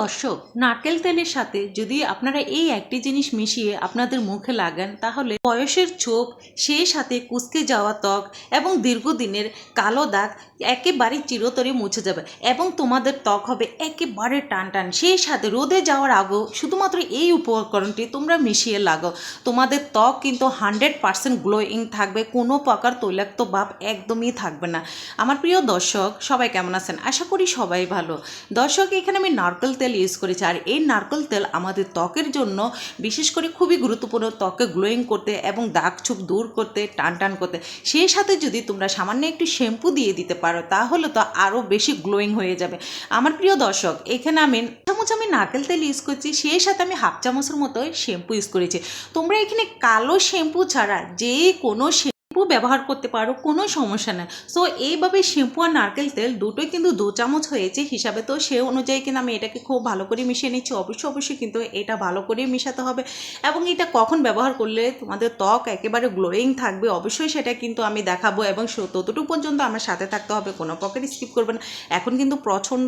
দর্শক, নারকেল তেলের সাথে যদি আপনারা এই একটি জিনিস মিশিয়ে আপনাদের মুখে লাগান তাহলে বয়সের ছোপ, সেই সাথে কুঁচকে যাওয়া ত্বক এবং দীর্ঘদিনের কালো দাগ একেবারে চিরতরে মুছে যাবে এবং তোমাদের ত্বক হবে একেবারে টান টান। সেই সাথে রোদে যাওয়ার আগেও শুধুমাত্র এই উপকরণটি তোমরা মিশিয়ে লাগাও, তোমাদের ত্বক কিন্তু 100% গ্লোয়িং থাকবে, কোনো প্রকার তৈলাক্ত ভাব একদমই থাকবে না। আমার প্রিয় দর্শক, সবাই কেমন আছেন? আশা করি সবাই ভালো। দর্শক, এখানে আমি নারকেল তেল ইউজ করেছি, আর এই নারকেল তেল আমাদের ত্বকের জন্য বিশেষ করে খুবই গুরুত্বপূর্ণ, ত্বকে গ্লোয়িং করতে এবং দাগ ছোপ দূর করতে, টান টান করতে। সেই সাথে যদি তোমরা সামান্য একটু শ্যাম্পু দিয়ে দিতে পারো তাহলে তো আরও বেশি গ্লোয়িং হয়ে যাবে। আমার প্রিয় দর্শক, এখানে আমি নারকেল তেল ইউজ করছি, সেই সাথে আমি হাফ চামচের মতো শ্যাম্পু ইউজ করেছি। তোমরা এখানে কালো শ্যাম্পু ছাড়া যে কোনো শ্যাম্পু ব্যবহার করতে পারো, কোনো সমস্যা নেই। সো এইভাবে শ্যাম্পু আর নারকেল তেল দুটোই কিন্তু 2 চামচ হয়েছে হিসাবে, তো সে অনুযায়ী কিন্তু আমি এটাকে খুব ভালো করে মিশিয়ে নিচ্ছি। অবশ্যই কিন্তু এটা ভালো করে মিশাতে হবে এবং এটা কখন ব্যবহার করলে তোমাদের ত্বক একেবারে গ্লোয়িং থাকবে অবশ্যই সেটা কিন্তু আমি দেখাবো, এবং ততটুকু পর্যন্ত আমার সাথে থাকতে হবে, কোনো পকেট স্কিপ করবেন। এখন কিন্তু প্রচণ্ড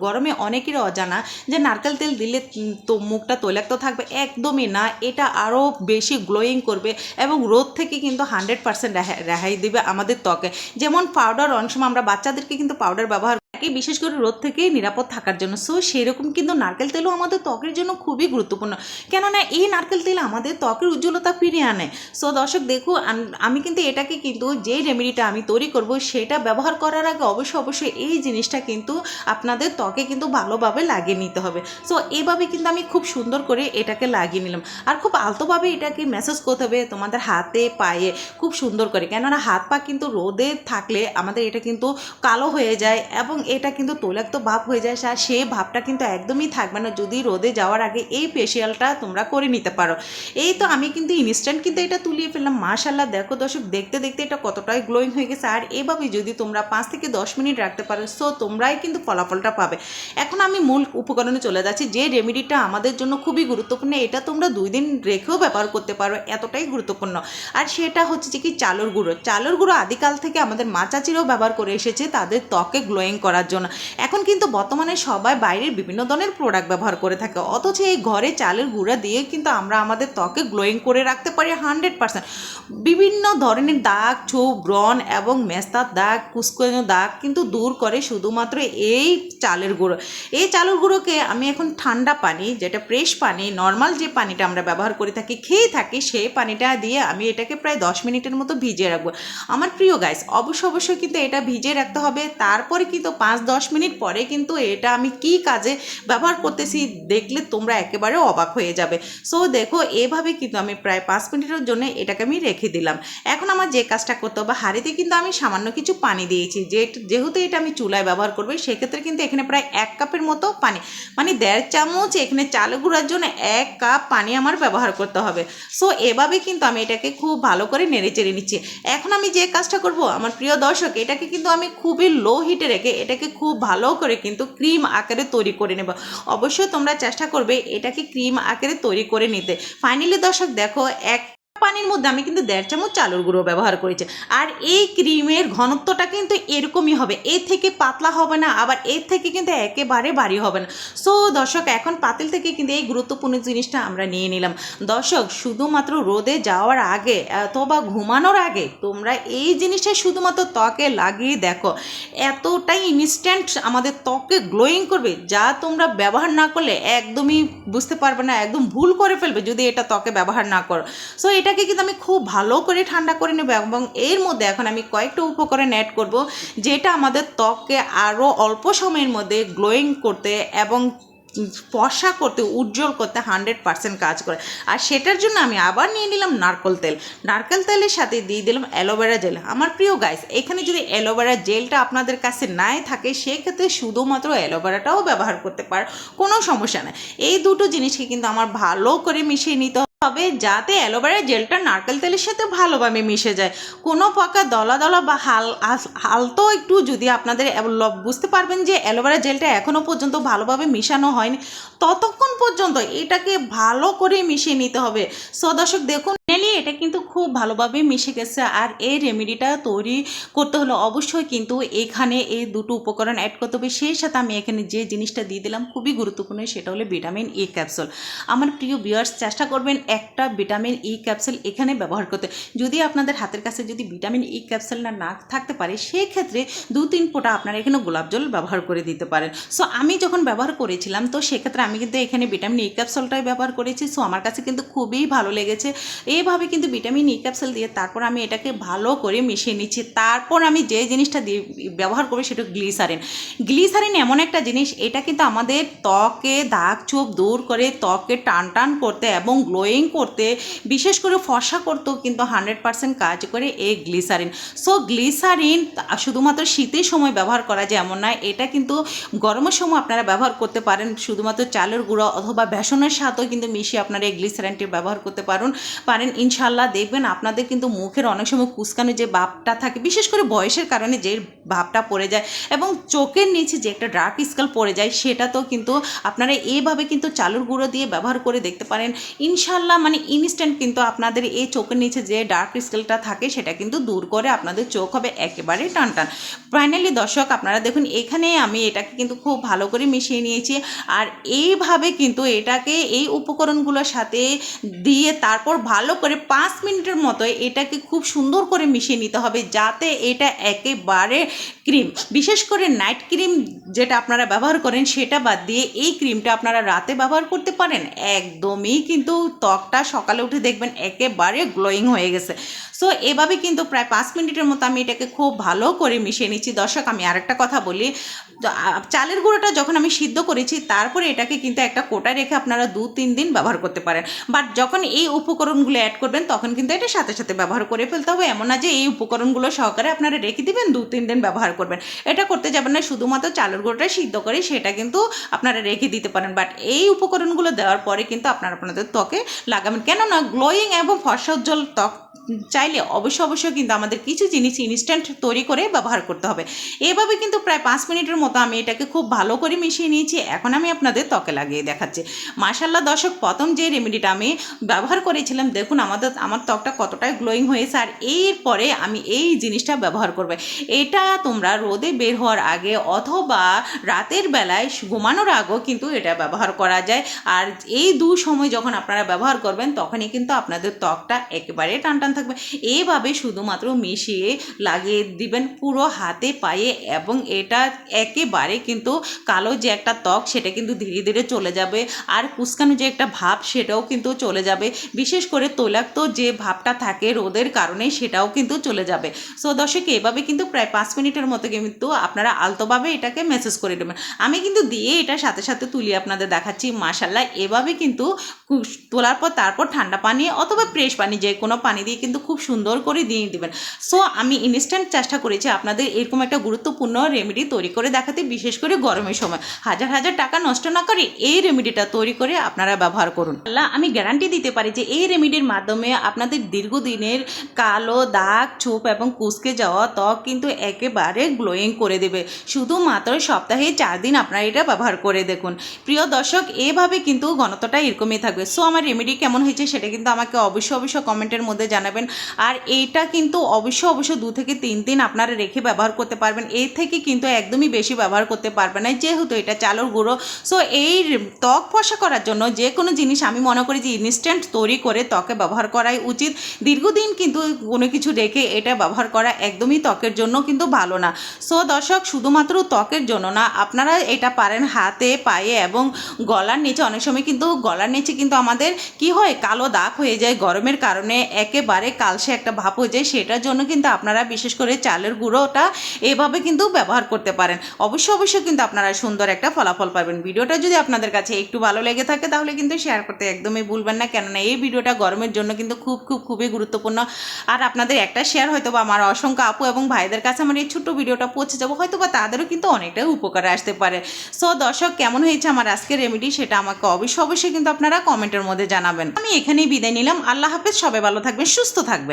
গরমে অনেকেরই অজানা যে নারকেল তেল দিলে তো মুখটা তৈলাক্ত থাকবে, একদমই না। এটা আরও বেশি গ্লোয়িং করবে এবং রোদ থেকে কিন্তু 100% রেহাই দিবে আমাদের ত্বকে। যেমন পাউডার, অনেক সময় আমরা বাচ্চাদেরকে কিন্তু পাউডার ব্যবহার করি বিশেষ করে রোদ থেকে নিরাপদ থাকার জন্য। সো সেরকম কিন্তু নারকেল তেলও আমাদের ত্বকের জন্য খুবই গুরুত্বপূর্ণ, কেননা এই নারকেল তেল আমাদের ত্বকের উজ্জ্বলতা ফিরিয়ে আনে। সো দর্শক দেখো, আমি কিন্তু এটাকে কিন্তু যে রেমেডিটা আমি তৈরি করব সেটা ব্যবহার করার আগে অবশ্যই এই জিনিসটা কিন্তু আপনাদের ত্বকে কিন্তু ভালোভাবে লাগিয়ে নিতে হবে। সো এইভাবে কিন্তু আমি খুব সুন্দর করে এটাকে লাগিয়ে নিলাম, আর খুব আলতোভাবে এটাকে ম্যাসাজ করতে হবে তোমাদের হাতে পায়ে খুব সুন্দর করে, কেননা হাত পা কিন্তু রোদে থাকলে আমাদের এটা কিন্তু কালো হয়ে যায় এবং এটা কিন্তু তৈলাক্ত ভাব হয়ে যায়, আর সেই ভাবটা কিন্তু একদমই থাকবে না যদি রোদে যাওয়ার আগে এই ফেসিয়ালটা তোমরা করে নিতে পারো। এই তো আমি কিন্তু ইনস্ট্যান্ট কিন্তু এটা তুলিয়ে ফেললাম। মাশাআল্লাহ, দেখো দর্শক, দেখতে এটা কতটাই গ্লোয়িং হয়ে গেছে। আর এভাবে যদি তোমরা 5 থেকে 10 মিনিট রাখতে পারো সো তোমরাই কিন্তু ফলাফলটা পাবে। এখন আমি মূল উপকরণে চলে যাচ্ছি, যে রেমেডিটা আমাদের জন্য খুবই গুরুত্বপূর্ণ, এটা তোমরা 2 দিন রেখেও ব্যবহার করতে পারো, এতটাই গুরুত্বপূর্ণ। আর সেটা হচ্ছে যে কি চালের গুঁড়ো আদিকাল থেকে আমাদের মা চাচিরাও ব্যবহার করে এসেছে তাদের ত্বকে গ্লোয়িং করার জন্য। এখন কিন্তু বর্তমানে সবাই বাইরের বিভিন্ন ধরনের প্রোডাক্ট ব্যবহার করে থাকে, অথচ এই ঘরে চালের গুঁড়া দিয়ে কিন্তু আমরা আমাদের ত্বকে গ্লোয়িং করে রাখতে পারি 100%। বিভিন্ন ধরনের দাগ ছোপ, ব্রণ এবং মেস্তার দাগ, কুচকানো দাগ কিন্তু দূর করে শুধুমাত্র এই চালের গুঁড়ো। এই চালের গুঁড়োকে আমি এখন ঠান্ডা পানি, যেটা ফ্রেশ পানি, নর্মাল যে পানিটা আমরা ব্যবহার করে থাকি, খেয়ে থাকি, সেই পানিটা দিয়ে আমি এটাকে প্রায় 10 মিনিটের মতো ভিজিয়ে রাখবো। আমার প্রিয় গাইস, অবশ্যই কিন্তু এটা ভিজিয়ে রাখতে হবে। তারপরে কিন্তু 5-10 মিনিট পরে কিন্তু এটা আমি কি কাজে ব্যবহার করতেছি দেখলে তোমরা একেবারে অবাক হয়ে যাবে। সো দেখো, এভাবে কিন্তু আমি প্রায় 5 মিনিটের জন্য এটাকে আমি রেখে দিলাম। এখন আমার যে কাজটা করতে হবে, হাঁড়িতে কিন্তু আমি সামান্য কিছু পানি দিয়েছি, যেহেতু এটা আমি চুলায় ব্যবহার করবো সেক্ষেত্রে কিন্তু এখানে প্রায় 1 কাপের মতো পানি, মানে 1.5 চামচ এখানে চালের গুঁড়ার জন্য 1 কাপ পানি আমার ব্যবহার করতে হবে। সো এভাবে কিন্তু আমি এটাকে খুব ভালো করে নেড়ে চেড়ে নিচ্ছি। এখন আমি যে কাজটা করব আমার প্রিয় দর্শক, এটাকে কিন্তু আমি খুবই লো হিটে রেখে এটাকে খুব ভালো করে কিন্তু ক্রিম আকারে তৈরি করে নেব। অবশ্যই তোমরা চেষ্টা করবে এটাকে ক্রিম আকারে তৈরি করে নিতে। ফাইনালি দর্শক দেখো, এক পানির মধ্যে আমি কিন্তু 1.5 চামচ চালের গুঁড়ো ব্যবহার করেছি, আর এই ক্রিমের ঘনত্বটা কিন্তু এরকমই হবে, এর থেকে পাতলা হবে না, আবার এর থেকে কিন্তু একেবারে ভারী হবে না। সো দর্শক, এখন পাতিল থেকে কিন্তু এই গুরুত্বপূর্ণ জিনিসটা আমরা নিয়ে নিলাম। দর্শক, শুধুমাত্র রোদে যাওয়ার আগে অথবা ঘুমানোর আগে তোমরা এই জিনিসটা শুধুমাত্র ত্বকে লাগিয়ে দেখো, এতটাই ইনস্ট্যান্ট আমাদের ত্বকে গ্লোয়িং করবে যা তোমরা ব্যবহার না করলে একদমই বুঝতে পারবে না, একদম ভুল করে ফেলবে যদি এটা ত্বকে ব্যবহার না করো। সো এটাকে কিন্তু আমি খুব ভালো করে ঠান্ডা করে নেব এবং এর মধ্যে এখন আমি কয়েকটা উপকরণ অ্যাড করব যেটা আমাদের ত্বককে আরও অল্প সময়ের মধ্যে গ্লোয়িং করতে এবং ফর্সা করতে, উজ্জ্বল করতে 100% কাজ করে। আর সেটার জন্য আমি আবার নিয়ে নিলাম নারকেল তেলের সাথে দিয়ে দিলাম অ্যালোভেরা জেল। আমার প্রিয় গাইস, এখানে যদি অ্যালোভেরা জেলটা আপনাদের কাছে নাই থাকে সেক্ষেত্রে শুধুমাত্র অ্যালোভেরাটাও ব্যবহার করতে পারে, কোনো সমস্যা নেই। এই দুটো জিনিসকে কিন্তু আমার ভালো করে মিশিয়ে নিতে হবে যাতে অ্যালোভেরা জেলটা নারকেল তেলের সাথে ভালোভাবে মিশে যায়। কোনো প্রকার দলা বা হালতো একটু যদি আপনাদের বুঝতে পারবেন যে অ্যালোভেরা জেলটা এখনও পর্যন্ত ভালোভাবে মিশানো হয়নি, ততক্ষণ পর্যন্ত এটাকে ভালো করে মিশিয়ে নিতে হবে। সো দর্শক দেখুন, এটা এটা কিন্তু খুব ভালোভাবে মিশে গেছে। আর এই রেমেডিটা তৈরি করতে হলে অবশ্যই কিন্তু এখানে এই দুটো উপকরণ অ্যাড করতে হবে। সেই সাথে আমি এখানে যে জিনিসটা দিয়ে দিলাম খুবই গুরুত্বপূর্ণ, সেটা হলো ভিটামিন ই ক্যাপসুল। আমার প্রিয় ভিউয়ার্স, চেষ্টা করবেন একটা ভিটামিন ই ক্যাপসুল এখানে ব্যবহার করতে। যদি আপনাদের হাতের কাছে যদি ভিটামিন ই ক্যাপসুল না থাকতে পারে, সেক্ষেত্রে 2-3 ফোঁটা আপনারা এখানে গোলাপ জল ব্যবহার করে দিতে পারেন। সো আমি যখন ব্যবহার করেছিলাম, তো সেক্ষেত্রে আমি কিন্তু এখানে ভিটামিন ই ক্যাপসুলটাই ব্যবহার করেছি। সো আমার কাছে কিন্তু খুবই ভালো লেগেছে। এইভাবে কিন্তু ভিটামিন ই ক্যাপসুল দিয়ে তারপর আমি এটাকে ভালো করে মিশিয়ে নিচ্ছি। তারপর আমি যে জিনিসটা দিয়ে ব্যবহার করবো সেটা গ্লিসারিন। গ্লিসারিন এমন একটা জিনিস, এটা কিন্তু আমাদের ত্বকে দাগ ছোপ দূর করে, ত্বকে টান টান করতে এবং গ্লোয়িং করতে, বিশেষ করে ফর্সা করতেও কিন্তু 100% কাজ করে এই গ্লিসারিন। সো গ্লিসারিন শুধুমাত্র শীতের সময় ব্যবহার করা যায় এমন নয়, এটা কিন্তু গরমের সময় আপনারা ব্যবহার করতে পারেন। শুধুমাত্র চালের গুঁড়ো অথবা বেসনের সাথেও কিন্তু মিশিয়ে আপনারা এই গ্লিসারিনটি ব্যবহার করতে পারেন। ইনশাল্লাহ দেখবেন আপনাদের কিন্তু মুখের অনেক সময় কুচকানো যে ভাবটা থাকে, বিশেষ করে বয়সের কারণে যে ভাবটা পড়ে যায় এবং চোখের নিচে যে একটা ডার্ক স্কেল পড়ে যায়, সেটা তো কিন্তু আপনারা এইভাবে কিন্তু চালের গুঁড়ো দিয়ে ব্যবহার করে দেখতে পারেন। ইনশাল্লাহ ইনস্ট্যান্ট কিন্তু আপনাদের এই চোখের নিচে যে ডার্ক স্কেলটা থাকে সেটা কিন্তু দূর করে আপনাদের চোখ হবে একেবারে টান টান। ফাইনালি দর্শক, আপনারা দেখুন এখানে আমি এটাকে কিন্তু খুব ভালো করে মিশিয়ে নিয়েছি। আর এইভাবে কিন্তু এটাকে এই উপকরণগুলোর সাথে দিয়ে তারপর ভালো করে 5 মিনিটের মতো এটাকে খুব সুন্দর করে মিশিয়ে নিতে হবে, যাতে এটা একেবারে ক্রিম, বিশেষ করে নাইট ক্রিম যেটা আপনারা ব্যবহার করেন সেটা বাদ দিয়ে এই ক্রিমটা আপনারা রাতে ব্যবহার করতে পারেন। একদমই কিন্তু ত্বকটা সকালে উঠে দেখবেন একেবারে গ্লোয়িং হয়ে গেছে। সো এভাবে কিন্তু প্রায় 5 মিনিটের মতো আমি এটাকে খুব ভালো করে মিশিয়ে নিচ্ছি। দর্শক, আমি আরেকটা কথা বলি, চালের গুঁড়োটা যখন আমি সিদ্ধ করেছি তারপরে এটাকে কিন্তু একটা কোটায় রেখে আপনারা 2-3 দিন ব্যবহার করতে পারেন। বাট যখন এই উপকরণগুলো অ্যাড করবেন তখন কিন্তু এটা সাথে সাথে ব্যবহার করে ফেলতে হবে। এমন না যে এই উপকরণগুলো সহকারে আপনারা রেখে দিবেন 2-3 দিন ব্যবহার করবেন, এটা করতে যাবেন না। শুধুমাত্র চালের গুঁড়োটা সিদ্ধ করে সেটা কিন্তু আপনারা রেখে দিতে পারেন। বাট এই উপকরণগুলো দেওয়ার পরে কিন্তু আপনারা আপনাদের ত্বকে লাগাবেন। কেননা গ্লোয়িং এবং ফর্সা উজ্জ্বল ত্বক চাইলে অবশ্যই কিন্তু আমাদের কিছু জিনিস ইনস্ট্যান্ট তৈরি করে ব্যবহার করতে হবে। এভাবে কিন্তু প্রায় 5 মিনিটের মতো আমি এটাকে খুব ভালো করে মিশিয়ে নিয়েছি। এখন আমি আপনাদের ত্বকে লাগিয়ে দেখাচ্ছি। মাশাআল্লাহ দর্শক, প্রথম যে রেমেডিটা আমি ব্যবহার করেছিলাম, দেখুন আমার ত্বকটা কতটাই গ্লোয়িং হয়েছে। আর এরপরে আমি এই জিনিসটা ব্যবহার করবে। এটা তোমরা রোদে বের হওয়ার আগে অথবা রাতের বেলায় ঘুমানোর আগেও কিন্তু এটা ব্যবহার করা যায়। আর এই সময় যখন আপনারা ব্যবহার করবেন তখনই কিন্তু আপনাদের ত্বকটা একেবারে টানটান থাকবে। এইভাবে শুধুমাত্র মিশিয়ে লাগিয়ে দিবেন পুরো হাতে পায়ে, এবং এটা একেবারে কিন্তু কালো যে একটা ত্বক সেটা কিন্তু ধীরে ধীরে চলে যাবে। আর কুচকানো যে একটা ভাব সেটাও কিন্তু চলে যাবে। বিশেষ করে তৈলাক্ত যে ভাবটা থাকে রোদের কারণে সেটাও কিন্তু চলে যাবে। সো দর্শক, এভাবে কিন্তু প্রায় 5 মিনিটের মতো কিন্তু আপনারা আলতোভাবে এটাকে ম্যাসেজ করে দেবেন। আমি কিন্তু দিয়ে এটা সাথে সাথে তুলি আপনাদের দেখাচ্ছি। মাশাআল্লাহ, এভাবে কিন্তু তোলার পর তারপর ঠান্ডা পানি অথবা ফ্রেশ পানি যে কোনো পানি দিয়ে কিন্তু খুব সুন্দর করে দিয়ে দিবেন। সো আমি ইনস্ট্যান্ট চেষ্টা করেছি আপনাদের এরকম একটা গুরুত্বপূর্ণ রেমেডি তৈরি করে দেখাতে, বিশেষ করে গরমের সময় হাজার হাজার টাকা নষ্ট না করে এই রেমেডিটা তৈরি করে আপনারা ব্যবহার করুন। আল্লাহ, আমি গ্যারান্টি দিতে পারি যে এই রেমেডির মাধ্যমে আপনাদের দীর্ঘদিনের কালো দাগ ছোপ এবং কুচকে যাওয়া ত্বক কিন্তু একেবারে গ্লোয়িং করে দেবে। শুধুমাত্র সপ্তাহে 4 দিন আপনারা এটা ব্যবহার করে দেখুন। প্রিয় দর্শক, এভাবে কিন্তু ঘনত্বটা এরকমই থাকবে। সো আমার রেমেডি কেমন হয়েছে সেটা কিন্তু আমাকে অবশ্যই কমেন্টের মধ্যে জানাবেন। আর এইটা কিন্তু অবশ্যই 2 থেকে 3 দিন আপনারা রেখে ব্যবহার করতে পারবেন। এর থেকে কিন্তু একদমই বেশি ব্যবহার করতে পারবেন না, যেহেতু এটা চালের গুঁড়ো। সো এই ত্বক ফর্সা করার জন্য যে কোনো জিনিস আমি মনে করি যে ইনস্ট্যান্ট তৈরি করে ত্বকে ব্যবহার করাই উচিত। দীর্ঘদিন কিন্তু কোনো কিছু রেখে এটা ব্যবহার করা একদমই ত্বকের জন্য কিন্তু ভালো না। সো দর্শক, শুধুমাত্র ত্বকের জন্য না, আপনারা এটা পারেন হাতে পায়ে এবং গলার নিচে। অনেক সময় কিন্তু গলার নিচে কিন্তু আমাদের কি হয়, কালো দাগ হয়ে যায় গরমের কারণে, একেবারে কালসে একটা ভাব হয়ে যায়। সেটার জন্য কিন্তু আপনারা বিশেষ করে চালের গুঁড়োটা এভাবে কিন্তু ব্যবহার করতে পারেন। অবশ্যই কিন্তু আপনারা সুন্দর একটা ফলাফল পাবেন। ভিডিওটা যদি আপনাদের কাছে একটু ভালো লেগে থাকে তাহলে কিন্তু শেয়ার করতে একদমই ভুলবেন না, কেননা এই ভিডিওটা গরমের জন্য কিন্তু খুবই গুরুত্বপূর্ণ। আর আপনাদের একটা শেয়ার হয়তো বা আমার অসংখ্য আপু এবং ভাইদের কাছে আমার এই ছোট্ট ভিডিওটা পৌঁছে যাবো, হয়তো বা তাদেরও কিন্তু অনেকটাই উপকারে আসতে পারে। সো দর্শক, কেমন হয়েছে আমার আজকের রেমেডি সেটা আমাকে অবশ্যই কিন্তু আপনারা কমেন্টের মধ্যে জানাবেন। আমি এখানেই বিদায় নিলাম। আল্লাহ হাফেজ, সবাই ভালো থাকবেন, সুস্থ থাকবেন।